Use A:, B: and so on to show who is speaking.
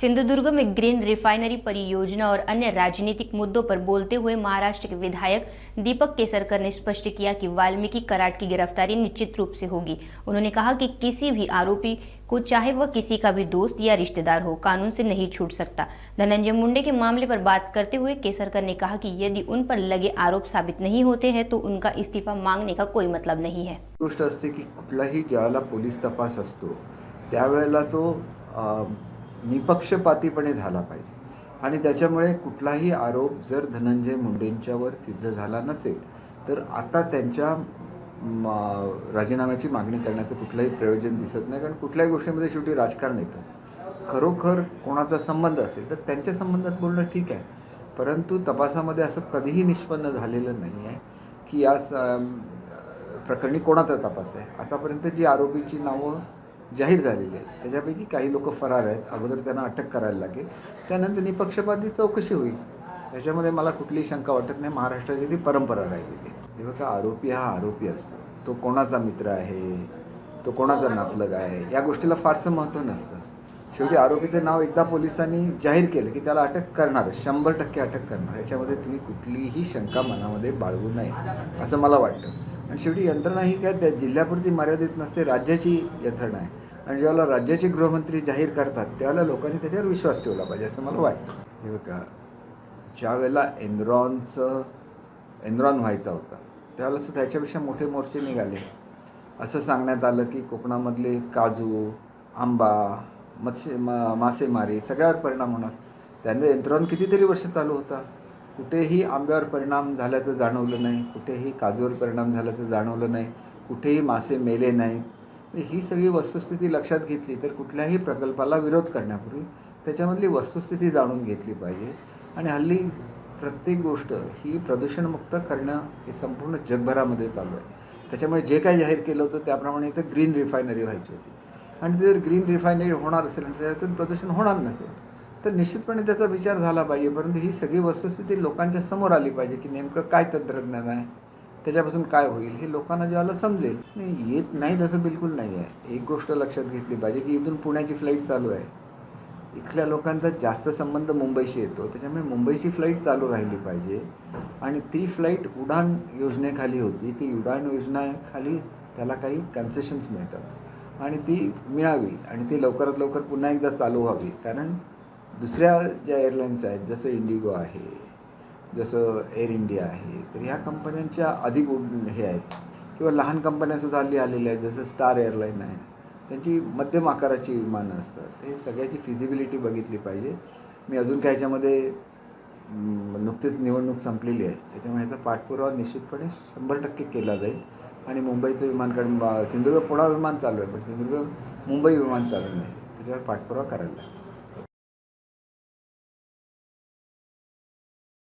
A: सिंधुदुर्ग में green refinery परियोजना और अन्य राजनीतिक मुद्दों पर बोलते हुए महाराष्ट्र के विधायक दीपक केसरकर ने स्पष्ट किया कि वाल्मीकि कराड की गिरफ्तारी निश्चित रूप से होगी। उन्होंने कहा कि किसी भी आरोपी को, चाहे वह किसी का भी दोस्त या रिश्तेदार हो, कानून से नहीं छूट सकता। धनंजय मुंडे के मामले पर बात करते हुए केसरकर ने कहा कि यदि उन पर लगे आरोप साबित नहीं होते हैं तो उनका इस्तीफा मांगने का कोई मतलब नहीं है।
B: गोष्ट असते की कुठलाही ज्यावेळेला पोलीस तपास असतो त्यावेळेला तो निपक्षपातीपणे झाला पाहिजे आणि त्याच्यामुळे कुठलाही आरोप जर धनंजय मुंडेंच्यावर सिद्ध झाला नसेल तर आता त्यांच्या राजीनाम्याची मागणी करण्याचं कुठलंही प्रयोजन दिसत नाही, कारण कुठल्याही गोष्टीमध्ये शेवटी राजकारण येतं। खरोखर कोणाचा संबंध असेल तर त्यांच्या संबंधात बोलणं ठीक आहे, परंतु तपासामध्ये असं कधीही निष्पन्न झालेलं नाही आहे की या प्रकरणी कोणाचा तपास आहे। आतापर्यंत जी आरोपीची नावं जाहीर झालेली आहेत त्याच्यापैकी काही लोक फरार आहेत, अगोदर त्यांना अटक करायला लागेल, त्यानंतर निपक्षपाती चौकशी होईल। याच्यामध्ये मला कुठलीही शंका वाटत नाही, महाराष्ट्राची ती परंपरा राहिलेली आहे। जेव्हा का आरोपी हा आरोपी असतो, तो कोणाचा मित्र आहे, तो कोणाचा नातलग आहे, या गोष्टीला फारसं महत्त्व नसतं। शेवटी आरोपीचं नाव एकदा पोलिसांनी जाहीर केलं की त्याला अटक करणार, 100% अटक करणार, याच्यामध्ये तुम्ही कुठलीही शंका मनामध्ये बाळगू नये असं मला वाटतं। आणि शेवटी यंत्रणा ही काय त्या जिल्ह्यापुरती मर्यादित नसते, राज्याची यंत्रणा आहे आणि जेव्हा राज्याचे गृहमंत्री जाहीर करतात त्यावेळेला लोकांनी त्याच्यावर विश्वास ठेवला पाहिजे असं मला वाटतं। हे बघा, ज्यावेळेला एनरॉन व्हायचा होता त्यावेळेला सुद्धा त्याच्यापेक्षा मोठे मोर्चे निघाले। असं सांगण्यात आलं की कोकणामधले काजू, आंबा, मासेमारी सगळ्यावर परिणाम होणार। त्याने एनरॉन कितीतरी वर्ष चालू होता, कुठेही आंब्यावर परिणाम झाल्याचं जाणवलं नाही, कुठेही काजूवर परिणाम झाल्याचं जाणवलं नाही, कुठेही मासे मेले नाहीत। ही सगळी वस्तुस्थिती लक्षात घेतली तर कुठल्याही प्रकल्पाला विरोध करण्यापूर्वी त्याच्यामधली वस्तुस्थिती जाणून घेतली पाहिजे। आणि हल्ली प्रत्येक गोष्ट ही प्रदूषणमुक्त करणं हे संपूर्ण जगभरामध्ये चालू आहे। त्याच्यामुळे जे काही जाहीर केलं होतं त्याप्रमाणे इथं ग्रीन रिफायनरी व्हायची होती आणि जर ग्रीन रिफायनरी होणार असेल आणि त्यातून प्रदूषण होणार नसेल तर निश्चितपणे त्याचा विचार झाला पाहिजे, परंतु ही सगळी वस्तुस्थिती लोकांच्या समोर आली पाहिजे की नेमकं काय तंत्रज्ञान आहे, त्याच्यापासून काय होईल हे लोकांना ज्याला समजेल। नाही येत नाही तसं बिलकुल नाही आहे। एक गोष्ट लक्षात घेतली पाहिजे की इथून पुण्याची फ्लाईट चालू आहे, इथल्या लोकांचा जास्त संबंध मुंबईशी येतो, त्याच्यामुळे मुंबईची फ्लाईट चालू राहिली पाहिजे आणि ती फ्लाईट उडान योजनेखाली होती, ती उडान योजनेखाली त्याला काही कन्सेशन्स मिळतात आणि ती मिळावी आणि ती लवकरात लवकर पुन्हा एकदा चालू व्हावी। कारण दुसऱ्या ज्या एअरलाईन्स आहेत जसं इंडिगो आहे, जसं एअर इंडिया आहे, तर ह्या कंपन्यांच्या अधिक हे आहेत किंवा लहान कंपन्यासुद्धा हल्ली आलेल्या आहेत, जसं स्टार एअरलाईन आहे, त्यांची मध्यम आकाराची विमानं असतात। हे सगळ्याची फिजिबिलिटी बघितली पाहिजे। मी अजून काय ह्याच्यामध्ये नुकतीच निवडणूक संपलेली आहे, त्याच्यामुळे ह्याचा पाठपुरावा निश्चितपणे 100% केला जाईल आणि मुंबईचं विमान, कारण सिंधुदुर्ग पुणे विमान चालू आहे पण सिंधुदुर्ग मुंबई विमान चालू नाही, त्याच्यावर पाठपुरावा करायला लागेल।